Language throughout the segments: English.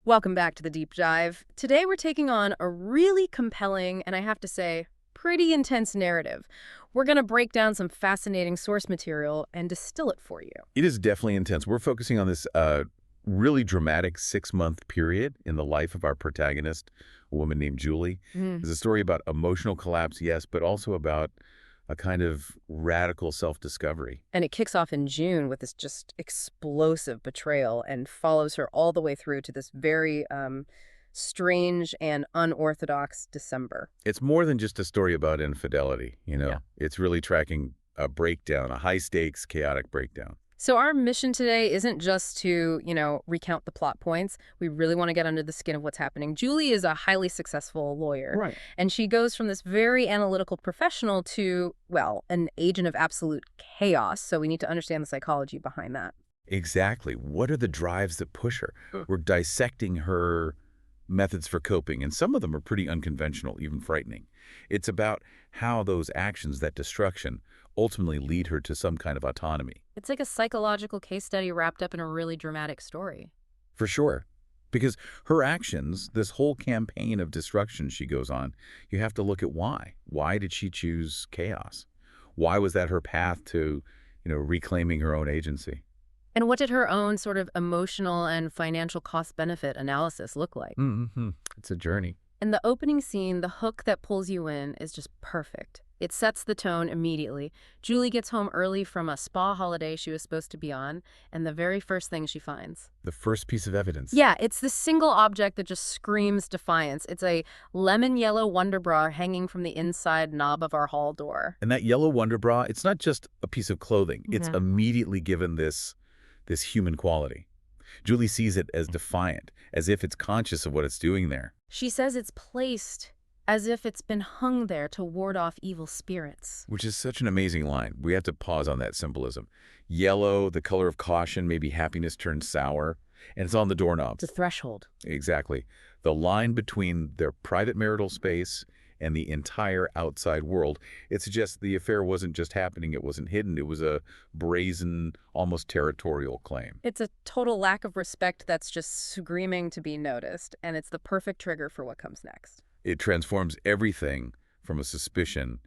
Welcome back to the Deep Dive. Today we're taking on a really compelling, and I have to say, pretty intense narrative. We're going to break down some fascinating source material and distill it for you. It is definitely intense. We're focusing on this really dramatic 6-month period in the life of our protagonist, a woman named Julie. It's a story about emotional collapse, yes, but also about a kind of radical self-discovery. And it kicks off in June with this just explosive betrayal and follows her all the way through to this very strange and unorthodox December. It's more than just a story about infidelity, you know? Yeah. It's really tracking a breakdown, a high-stakes, chaotic breakdown. So our mission today isn't just to, recount the plot points. We really want to get under the skin of what's happening. Julie is a highly successful lawyer. Right. And she goes from this very analytical professional to, well, an agent of absolute chaos. So we need to understand the psychology behind that. Exactly. What are the drives that push her? We're dissecting her methods for coping, and some of them are pretty unconventional, even frightening. It's about how those actions, that destruction, ultimately lead her to some kind of autonomy. It's like a psychological case study wrapped up in a really dramatic story. For sure. Because her actions, this whole campaign of destruction she goes on, you have to look at why. Why did she choose chaos? Why was that her path to, reclaiming her own agency? And what did her own sort of emotional and financial cost-benefit analysis look like? It's a journey. In the opening scene, the hook that pulls you in is just perfect. It sets the tone immediately. Julie gets home early from a spa holiday she was supposed to be on, and the very first thing she finds. The first piece of evidence. Yeah, it's the single object that just screams defiance. It's a lemon yellow Wonder Bra hanging from the inside knob of our hall door. And that yellow Wonder Bra, it's not just a piece of clothing. It's immediately given this human quality. Julie sees it as defiant, as if it's conscious of what it's doing there. She says it's placed as if it's been hung there to ward off evil spirits. Which is such an amazing line. We have to pause on that symbolism. Yellow, the color of caution, maybe happiness turns sour, and it's on the doorknob. It's a threshold. Exactly. The line between their private marital space and the entire outside world. It suggests the affair wasn't just happening, it wasn't hidden, it was a brazen, almost territorial claim. It's a total lack of respect that's just screaming to be noticed, and it's the perfect trigger for what comes next. It transforms everything from a suspicion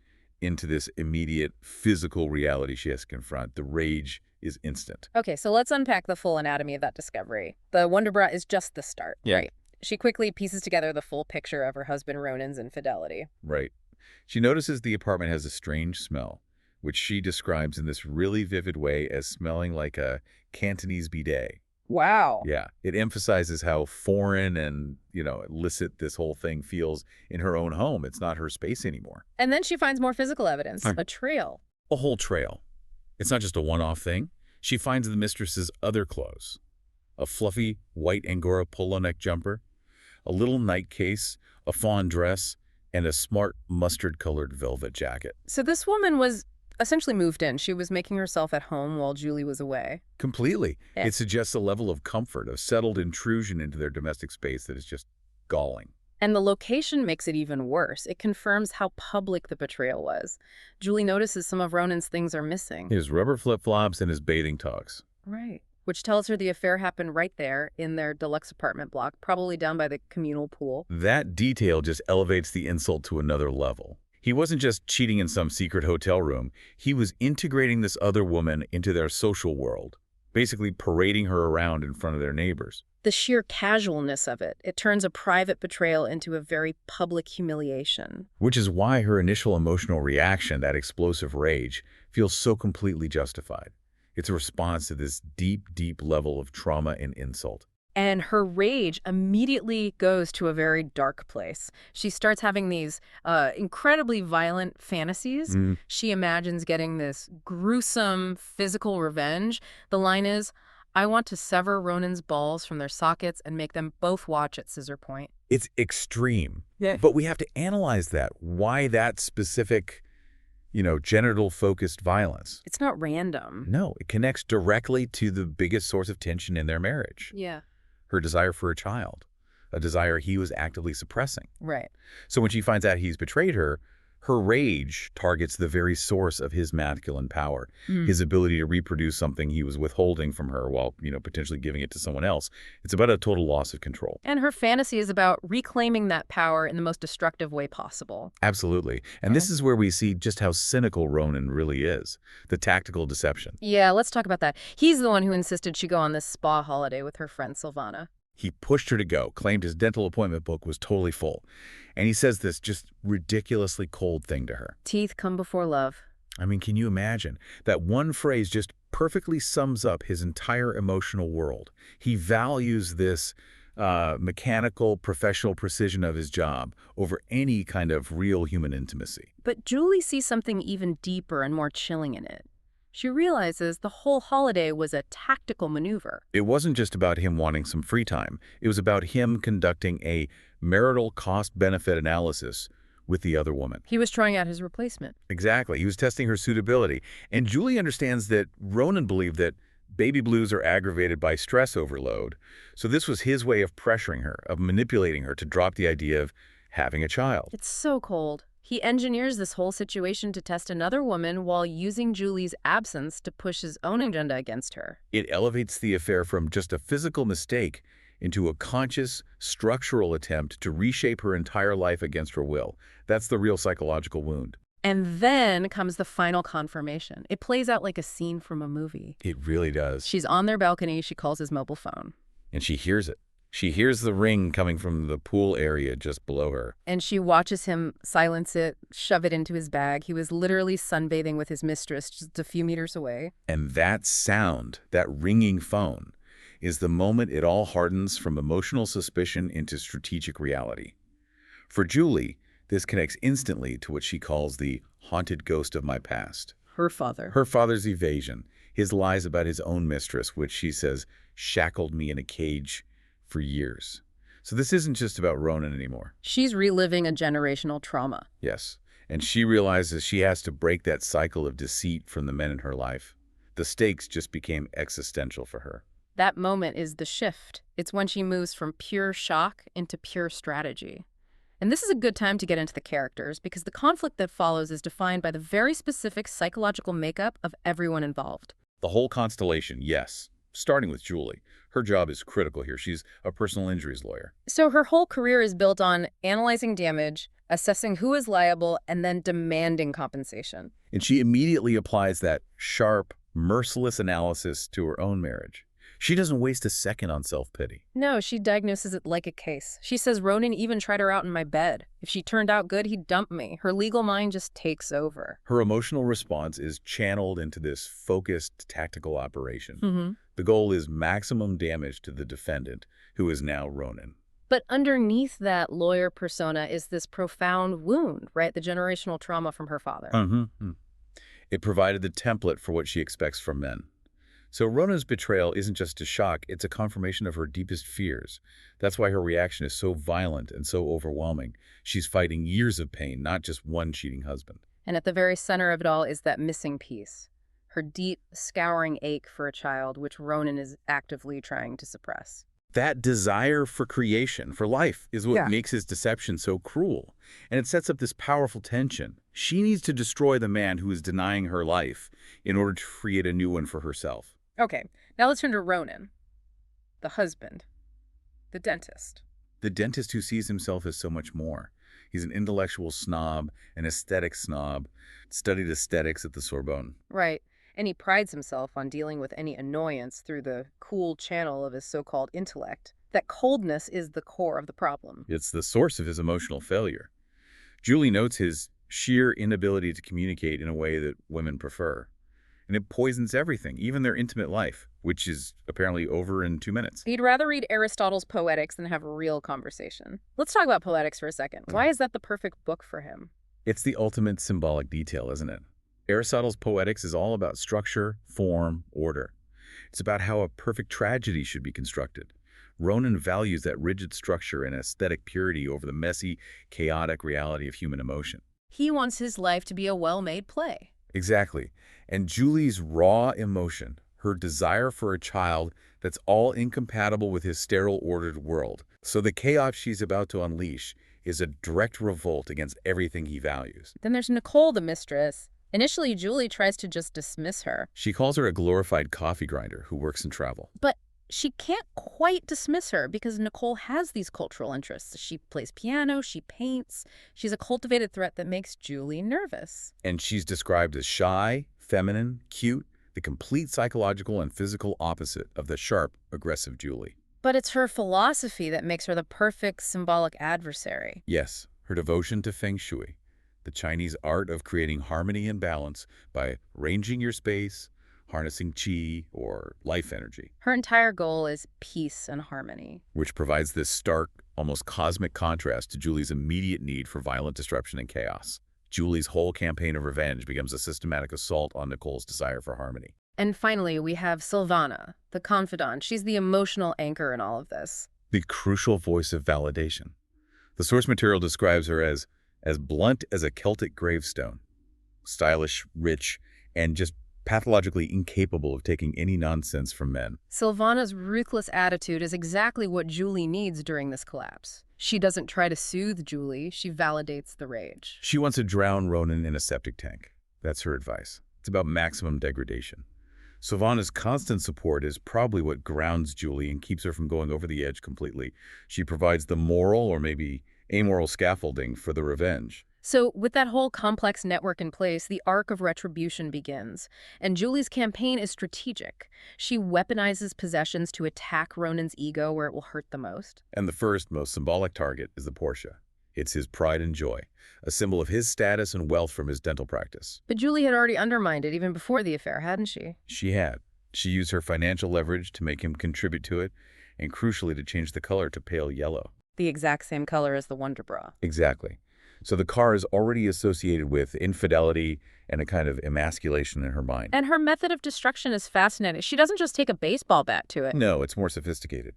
into this immediate physical reality she has to confront. The rage is instant. Okay, so let's unpack the full anatomy of that discovery. The Wonder Bra is just the start, right? She quickly pieces together the full picture of her husband Ronan's infidelity. Right. She notices the apartment has a strange smell, which she describes in this really vivid way as smelling like a Cantonese bidet. Wow. Yeah. It emphasizes how foreign and, illicit this whole thing feels in her own home. It's not her space anymore. And then she finds more physical evidence, a trail. A whole trail. It's not just a one-off thing. She finds the mistress's other clothes. A fluffy white Angora polo neck jumper, a little night case, a fawn dress, and a smart mustard-colored velvet jacket. So this woman was essentially moved in. She was making herself at home while Julie was away. Completely. Yeah. It suggests a level of comfort, of settled intrusion into their domestic space that is just galling. And the location makes it even worse. It confirms how public the betrayal was. Julie notices some of Ronan's things are missing. His rubber flip-flops and his bathing togs. Right. Which tells her the affair happened right there in their deluxe apartment block, probably down by the communal pool. That detail just elevates the insult to another level. He wasn't just cheating in some secret hotel room. He was integrating this other woman into their social world, basically parading her around in front of their neighbors. The sheer casualness of it, it turns a private betrayal into a very public humiliation. Which is why her initial emotional reaction, that explosive rage, feels so completely justified. It's a response to this deep, deep level of trauma and insult. And her rage immediately goes to a very dark place. She starts having these incredibly violent fantasies. She imagines getting this gruesome physical revenge. The line is, I want to sever Ronan's balls from their sockets and make them both watch at scissor point. It's extreme. Yeah. But we have to analyze that. Why that specific, genital-focused violence? It's not random. No, it connects directly to the biggest source of tension in their marriage. Yeah. Her desire for a child, a desire he was actively suppressing. Right. So when she finds out he's betrayed her, Her rage targets the very source of his masculine power, Mm. his ability to reproduce something he was withholding from her while, potentially giving it to someone else. It's about a total loss of control. And her fantasy is about reclaiming that power in the most destructive way possible. Absolutely. And Okay. this is where we see just how cynical Ronan really is. The tactical deception. Yeah, let's talk about that. He's the one who insisted she go on this spa holiday with her friend Silvana. He pushed her to go, claimed his dental appointment book was totally full. And he says this just ridiculously cold thing to her. Teeth come before love. I mean, can you imagine? That one phrase just perfectly sums up his entire emotional world. He values this mechanical, professional precision of his job over any kind of real human intimacy. But Julie sees something even deeper and more chilling in it. She realizes the whole holiday was a tactical maneuver. It wasn't just about him wanting some free time. It was about him conducting a marital cost-benefit analysis with the other woman. He was trying out his replacement. Exactly. He was testing her suitability. And Julie understands that Ronan believed that baby blues are aggravated by stress overload. So this was his way of pressuring her, of manipulating her to drop the idea of having a child. It's so cold. He engineers this whole situation to test another woman while using Julie's absence to push his own agenda against her. It elevates the affair from just a physical mistake into a conscious, structural attempt to reshape her entire life against her will. That's the real psychological wound. And then comes the final confirmation. It plays out like a scene from a movie. It really does. She's on their balcony. She calls his mobile phone. And she hears it. She hears the ring coming from the pool area just below her. And she watches him silence it, shove it into his bag. He was literally sunbathing with his mistress just a few meters away. And that sound, that ringing phone, is the moment it all hardens from emotional suspicion into strategic reality. For Julie, this connects instantly to what she calls the haunted ghost of my past. Her father. Her father's evasion, his lies about his own mistress, which she says shackled me in a cage for years. So this isn't just about Ronan anymore. She's reliving a generational trauma. Yes. And she realizes she has to break that cycle of deceit from the men in her life. The stakes just became existential for her. That moment is the shift. It's when she moves from pure shock into pure strategy. And this is a good time to get into the characters because the conflict that follows is defined by the very specific psychological makeup of everyone involved. The whole constellation, yes. Starting with Julie. Her job is critical here. She's a personal injuries lawyer. So her whole career is built on analyzing damage, assessing who is liable, and then demanding compensation. And she immediately applies that sharp, merciless analysis to her own marriage. She doesn't waste a second on self-pity. No, she diagnoses it like a case. She says Ronan even tried her out in my bed. If she turned out good, he'd dump me. Her legal mind just takes over. Her emotional response is channeled into this focused tactical operation. Mm-hmm. The goal is maximum damage to the defendant, who is now Ronan. But underneath that lawyer persona is this profound wound, right? The generational trauma from her father. It provided the template for what she expects from men. So Ronan's betrayal isn't just a shock, it's a confirmation of her deepest fears. That's why her reaction is so violent and so overwhelming. She's fighting years of pain, not just one cheating husband. And at the very center of it all is that missing piece. Her deep, scouring ache for a child, which Ronan is actively trying to suppress. That desire for creation, for life, is what Yeah. makes his deception so cruel. And it sets up this powerful tension. She needs to destroy the man who is denying her life in order to create a new one for herself. Okay, now let's turn to Ronan, the husband, the dentist. The dentist who sees himself as so much more. He's an intellectual snob, an aesthetic snob, studied aesthetics at the Sorbonne. Right, and he prides himself on dealing with any annoyance through the cool channel of his so-called intellect. That coldness is the core of the problem. It's the source of his emotional failure. Julie notes his sheer inability to communicate in a way that women prefer. And it poisons everything, even their intimate life, which is apparently over in 2 minutes. He'd rather read Aristotle's Poetics than have a real conversation. Let's talk about Poetics for a second. Why is that the perfect book for him? It's the ultimate symbolic detail, isn't it? Aristotle's Poetics is all about structure, form, order. It's about how a perfect tragedy should be constructed. Ronan values that rigid structure and aesthetic purity over the messy, chaotic reality of human emotion. He wants his life to be a well-made play. Exactly. And Julie's raw emotion, her desire for a child, that's all incompatible with his sterile ordered world. So the chaos she's about to unleash is a direct revolt against everything he values. Then there's Nicole, the mistress. Initially, Julie tries to just dismiss her. She calls her a glorified coffee grinder who works in travel. But she can't quite dismiss her because Nicole has these cultural interests. She plays piano, she paints. She's a cultivated threat that makes Julie nervous. And she's described as shy, feminine, cute, the complete psychological and physical opposite of the sharp, aggressive Julie. But it's her philosophy that makes her the perfect symbolic adversary. Yes, her devotion to Feng Shui, the Chinese art of creating harmony and balance by arranging your space, harnessing qi or life energy, Her entire goal is peace and harmony. which provides this stark, almost cosmic contrast to Julie's immediate need for violent disruption and chaos. Julie's whole campaign of revenge becomes a systematic assault on Nicole's desire for harmony. And finally, we have Silvana, the confidant. She's the emotional anchor in all of this. The crucial voice of validation. The source material describes her as blunt as a Celtic gravestone, stylish, rich, and just pathologically incapable of taking any nonsense from men. Silvana's ruthless attitude is exactly what Julie needs during this collapse. She doesn't try to soothe Julie, she validates the rage. She wants to drown Ronan in a septic tank. That's her advice. It's about maximum degradation. Silvana's constant support is probably what grounds Julie and keeps her from going over the edge completely. She provides the moral or maybe amoral scaffolding for the revenge. So, with that whole complex network in place, the arc of retribution begins. And Julie's campaign is strategic. She weaponizes possessions to attack Ronan's ego where it will hurt the most. And the first, most symbolic target is the Porsche. It's his pride and joy, a symbol of his status and wealth from his dental practice. But Julie had already undermined it even before the affair, hadn't she? She had. She used her financial leverage to make him contribute to it, and crucially to change the color to pale yellow. The exact same color as the Wonder Bra. Exactly. So the car is already associated with infidelity and a kind of emasculation in her mind. And her method of destruction is fascinating. She doesn't just take a baseball bat to it. No, it's more sophisticated.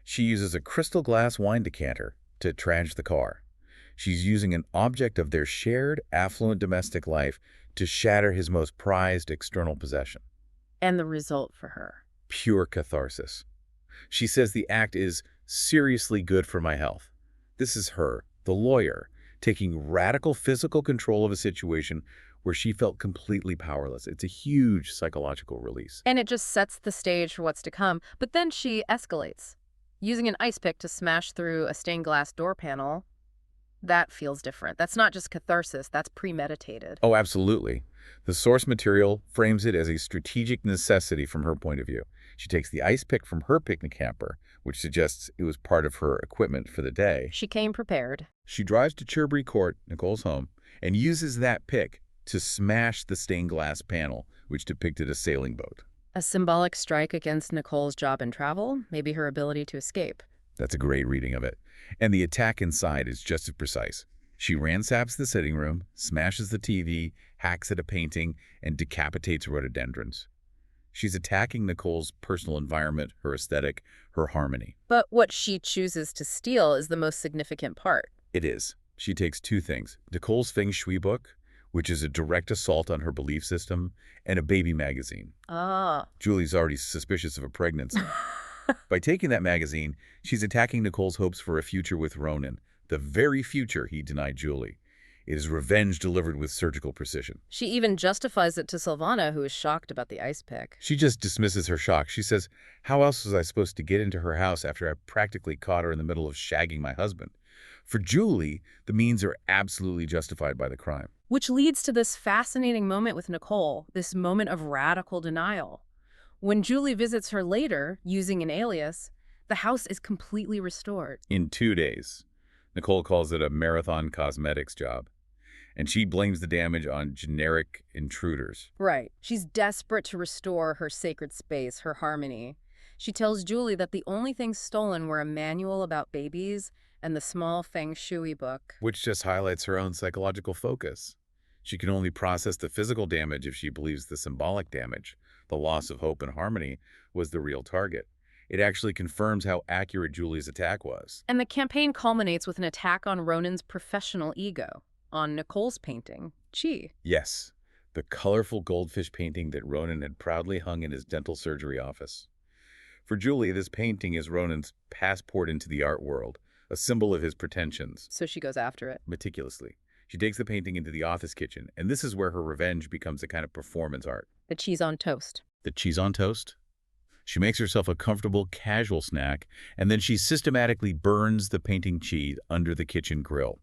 She uses a crystal glass wine decanter to trash the car. She's using an object of their shared, affluent domestic life to shatter his most prized external possession. And the result for her? Pure catharsis. She says the act is seriously good for my health. This is her, the lawyer, taking radical physical control of a situation where she felt completely powerless. It's a huge psychological release. And it just sets the stage for what's to come. But then she escalates. Using an ice pick to smash through a stained glass door panel, that feels different. That's not just catharsis, that's premeditated. Oh, absolutely. The source material frames it as a strategic necessity from her point of view. She takes the ice pick from her picnic hamper, which suggests it was part of her equipment for the day. She came prepared. She drives to Cherbury Court, Nicole's home, and uses that pick to smash the stained glass panel, which depicted a sailing boat. A symbolic strike against Nicole's job and travel, maybe her ability to escape. That's a great reading of it. And the attack inside is just as precise. She ransacks the sitting room, smashes the TV, hacks at a painting, and decapitates rhododendrons. She's attacking Nicole's personal environment, her aesthetic, her harmony. But what she chooses to steal is the most significant part. It is. She takes two things: Nicole's Feng Shui book, which is a direct assault on her belief system, and a baby magazine. Ah. Julie's already suspicious of a pregnancy. By taking that magazine, she's attacking Nicole's hopes for a future with Ronan, the very future he denied Julie. It is revenge delivered with surgical precision. She even justifies it to Silvana, who is shocked about the ice pick. She just dismisses her shock. She says, how else was I supposed to get into her house after I practically caught her in the middle of shagging my husband? For Julie, the means are absolutely justified by the crime. Which leads to this fascinating moment with Nicole, this moment of radical denial. When Julie visits her later, using an alias, the house is completely restored. In 2 days. Nicole calls it a marathon cosmetics job. And she blames the damage on generic intruders. Right. She's desperate to restore her sacred space, her harmony. She tells Julie that the only things stolen were a manual about babies and the small Feng Shui book. Which just highlights her own psychological focus. She can only process the physical damage if she believes the symbolic damage, the loss of hope and harmony, was the real target. It actually confirms how accurate Julie's attack was. And the campaign culminates with an attack on Ronan's professional ego, on Nicole's painting, Chi. Yes, the colorful goldfish painting that Ronan had proudly hung in his dental surgery office. For Julie, this painting is Ronan's passport into the art world, a symbol of his pretensions. So she goes after it. Meticulously, she takes the painting into the office kitchen, and this is where her revenge becomes a kind of performance art. The cheese on toast. The cheese on toast? She makes herself a comfortable, casual snack, and then she systematically burns the painting cheese under the kitchen grill.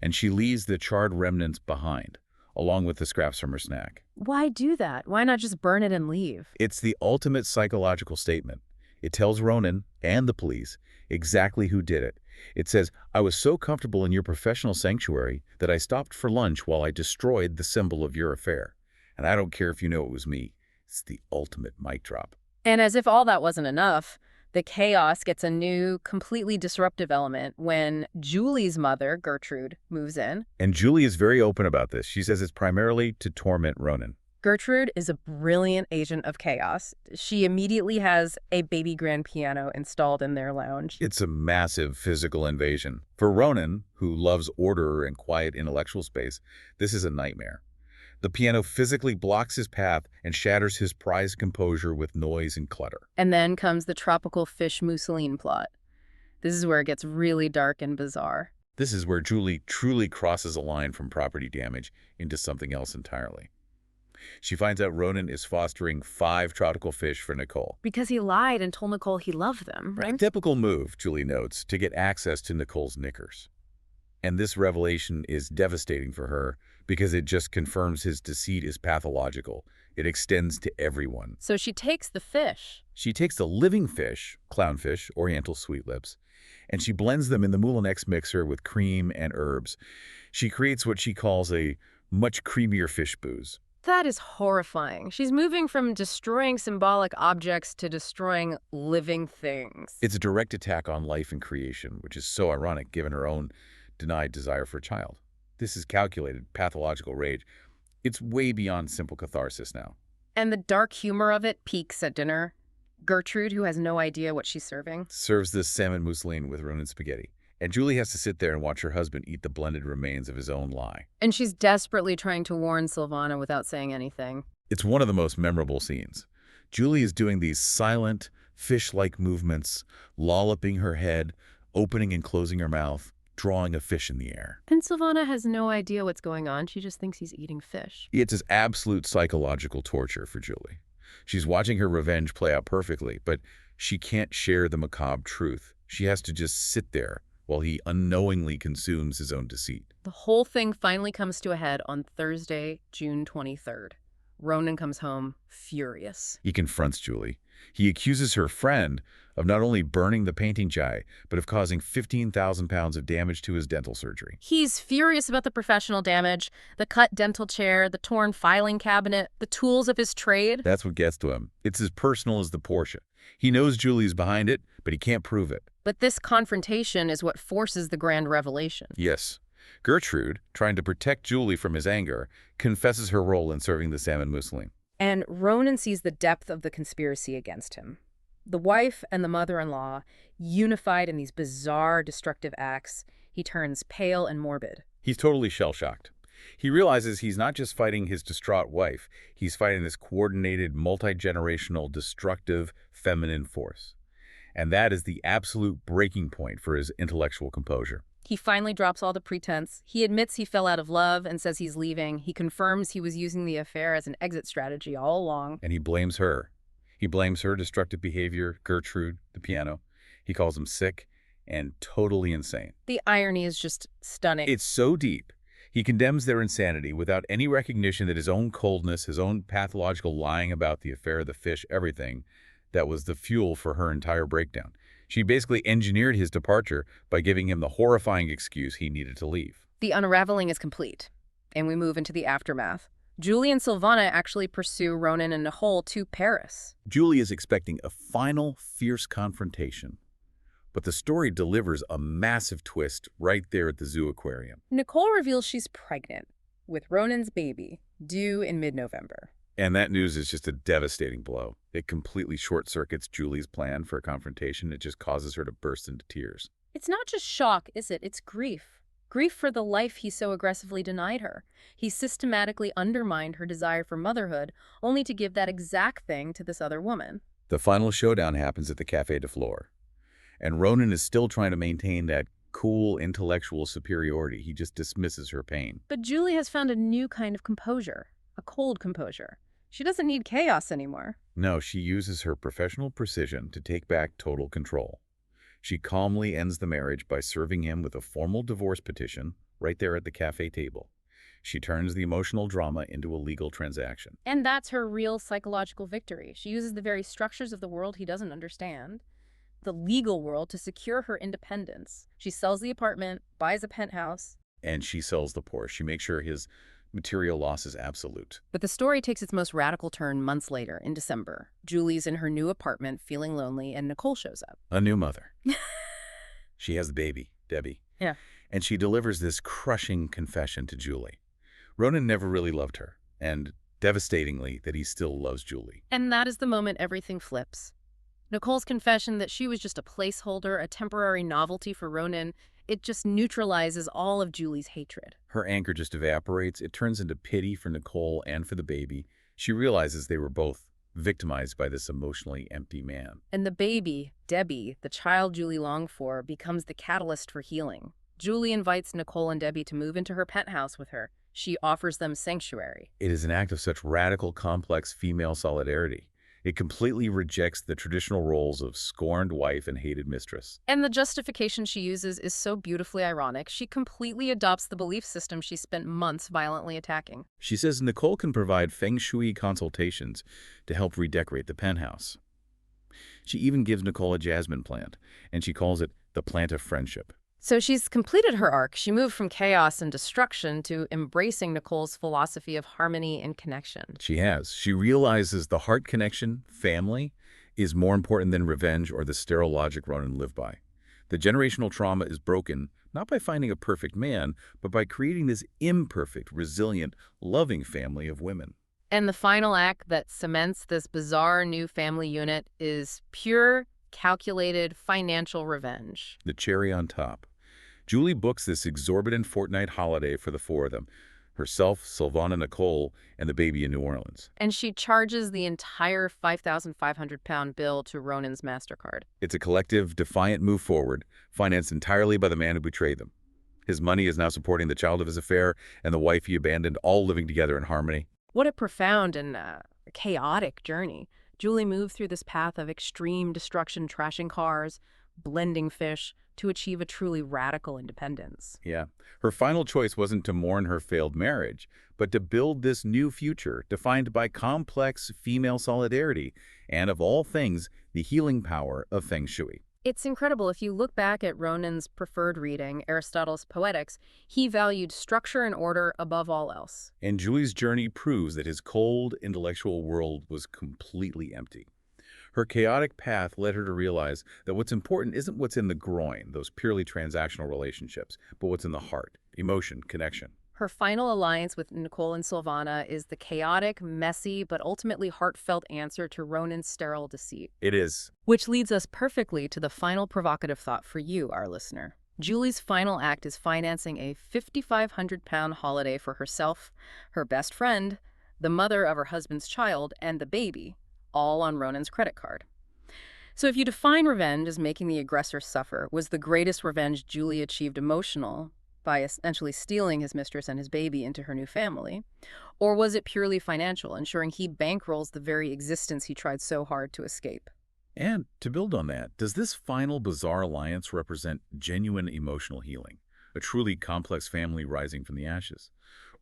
And she leaves the charred remnants behind, along with the scraps from her snack. Why do that? Why not just burn it and leave? It's the ultimate psychological statement. It tells Ronan and the police exactly who did it. It says, I was so comfortable in your professional sanctuary that I stopped for lunch while I destroyed the symbol of your affair. And I don't care if you know it was me. It's the ultimate mic drop. And as if all that wasn't enough, the chaos gets a new, completely disruptive element when Julie's mother, Gertrude, moves in. And Julie is very open about this. She says it's primarily to torment Ronan. Gertrude is a brilliant agent of chaos. She immediately has a baby grand piano installed in their lounge. It's a massive physical invasion. For Ronan, who loves order and quiet intellectual space, this is a nightmare. The piano physically blocks his path and shatters his prized composure with noise and clutter. And then comes the tropical fish mousseline plot. This is where it gets really dark and bizarre. This is where Julie truly crosses a line from property damage into something else entirely. She finds out Ronan is fostering 5 tropical fish for Nicole. Because he lied and told Nicole he loved them, right? Typical move, Julie notes, to get access to Nicole's knickers. And this revelation is devastating for her because it just confirms his deceit is pathological. It extends to everyone. So she takes the fish. She takes the living fish, clownfish, oriental sweet lips, and she blends them in the Moulinex mixer with cream and herbs. She creates what she calls a much creamier fish booze. That is horrifying. She's moving from destroying symbolic objects to destroying living things. It's a direct attack on life and creation, which is so ironic given her own denied desire for a child. This is calculated, pathological rage. It's way beyond simple catharsis now. And the dark humor of it peaks at dinner. Gertrude, who has no idea what she's serving, serves this salmon mousseline with Ronan spaghetti. And Julie has to sit there and watch her husband eat the blended remains of his own lie. And she's desperately trying to warn Silvana without saying anything. It's one of the most memorable scenes. Julie is doing these silent, fish-like movements, lolloping her head, opening and closing her mouth, drawing a fish in the air. And Silvana has no idea what's going on. She just thinks he's eating fish. It's as absolute psychological torture for Julie. She's watching her revenge play out perfectly, but she can't share the macabre truth. She has to just sit there while he unknowingly consumes his own deceit. The whole thing finally comes to a head on Thursday, June 23rd. Ronan comes home furious. He confronts Julie. He accuses her friend of not only burning the painting jai, but of causing 15,000 pounds of damage to his dental surgery. He's furious about the professional damage, the cut dental chair, the torn filing cabinet, the tools of his trade. That's what gets to him. It's as personal as the Porsche. He knows Julie's behind it, but he can't prove it. But this confrontation is what forces the grand revelation. Yes. Gertrude, trying to protect Julie from his anger, confesses her role in serving the salmon mousseline. And Ronan sees the depth of the conspiracy against him. The wife and the mother-in-law, unified in these bizarre, destructive acts, he turns pale and morbid. He's totally shell-shocked. He realizes he's not just fighting his distraught wife, he's fighting this coordinated, multi-generational, destructive, feminine force. And that is the absolute breaking point for his intellectual composure. He finally drops all the pretense. He admits he fell out of love and says he's leaving. He confirms he was using the affair as an exit strategy all along. And he blames her. He blames her destructive behavior, Gertrude, the piano. He calls him sick and totally insane. The irony is just stunning. It's so deep. He condemns their insanity without any recognition that his own coldness, his own pathological lying about the affair of the fish, everything, that was the fuel for her entire breakdown. She basically engineered his departure by giving him the horrifying excuse he needed to leave. The unraveling is complete, and we move into the aftermath. Julie and Silvana actually pursue Ronan and Nicole to Paris. Julie is expecting a final, fierce confrontation, but the story delivers a massive twist right there at the zoo aquarium. Nicole reveals she's pregnant with Ronan's baby, due in mid-November. And that news is just a devastating blow. It completely short-circuits Julie's plan for a confrontation. It just causes her to burst into tears. It's not just shock, is it? It's grief. Grief for the life he so aggressively denied her. He systematically undermined her desire for motherhood, only to give that exact thing to this other woman. The final showdown happens at the Café de Flore, and Ronan is still trying to maintain that cool intellectual superiority. He just dismisses her pain. But Julie has found a new kind of composure, a cold composure. She doesn't need chaos anymore. No, she uses her professional precision to take back total control. She calmly ends the marriage by serving him with a formal divorce petition right there at the cafe table. She turns the emotional drama into a legal transaction. And that's her real psychological victory. She uses the very structures of the world he doesn't understand, the legal world, to secure her independence. She sells the apartment, buys a penthouse. And she sells the Porsche. She makes sure his material loss is absolute. But the story takes its most radical turn months later, in December. Julie's in her new apartment, feeling lonely, and Nicole shows up. A new mother. She has the baby, Debbie. Yeah. And she delivers this crushing confession to Julie. Ronan never really loved her, and devastatingly that he still loves Julie. And that is the moment everything flips. Nicole's confession that she was just a placeholder, a temporary novelty for Ronan, it just neutralizes all of Julie's hatred. Her anger just evaporates. It turns into pity for Nicole and for the baby. She realizes they were both victimized by this emotionally empty man. And the baby, Debbie, the child Julie longed for, becomes the catalyst for healing. Julie invites Nicole and Debbie to move into her penthouse with her. She offers them sanctuary. It is an act of such radical, complex female solidarity. It completely rejects the traditional roles of scorned wife and hated mistress. And the justification she uses is so beautifully ironic. She completely adopts the belief system she spent months violently attacking. She says Nicole can provide Feng Shui consultations to help redecorate the penthouse. She even gives Nicole a jasmine plant, and she calls it the plant of friendship. So she's completed her arc. She moved from chaos and destruction to embracing Nicole's philosophy of harmony and connection. She has. She realizes the heart connection, family, is more important than revenge or the sterile logic Ronan lived by. The generational trauma is broken not by finding a perfect man, but by creating this imperfect, resilient, loving family of women. And the final act that cements this bizarre new family unit is pure, calculated financial revenge. The cherry on top. Julie books this exorbitant fortnight holiday for the four of them, herself, Sylvana, Nicole, and the baby in New Orleans. And she charges the entire £5,500 bill to Ronan's MasterCard. It's a collective, defiant move forward, financed entirely by the man who betrayed them. His money is now supporting the child of his affair and the wife he abandoned, all living together in harmony. What a profound and chaotic journey. Julie moved through this path of extreme destruction, trashing cars, blending fish, to achieve a truly radical independence. Yeah. Her final choice wasn't to mourn her failed marriage, but to build this new future defined by complex female solidarity and, of all things, the healing power of Feng Shui. It's incredible. If you look back at Ronan's preferred reading, Aristotle's Poetics, he valued structure and order above all else. And Julie's journey proves that his cold, intellectual world was completely empty. Her chaotic path led her to realize that what's important isn't what's in the groin, those purely transactional relationships, but what's in the heart, emotion, connection. Her final alliance with Nicole and Sylvana is the chaotic, messy, but ultimately heartfelt answer to Ronan's sterile deceit. It is. Which leads us perfectly to the final provocative thought for you, our listener. Julie's final act is financing a £5,500 holiday for herself, her best friend, the mother of her husband's child, and the baby, all on Ronan's credit card. So if you define revenge as making the aggressor suffer, was the greatest revenge Julie achieved emotional by essentially stealing his mistress and his baby into her new family? Or was it purely financial, ensuring he bankrolls the very existence he tried so hard to escape? And to build on that, does this final bizarre alliance represent genuine emotional healing, a truly complex family rising from the ashes?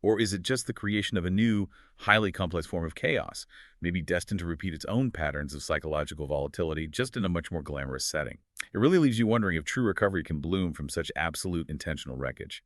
Or is it just the creation of a new, highly complex form of chaos, maybe destined to repeat its own patterns of psychological volatility, just in a much more glamorous setting? It really leaves you wondering if true recovery can bloom from such absolute intentional wreckage.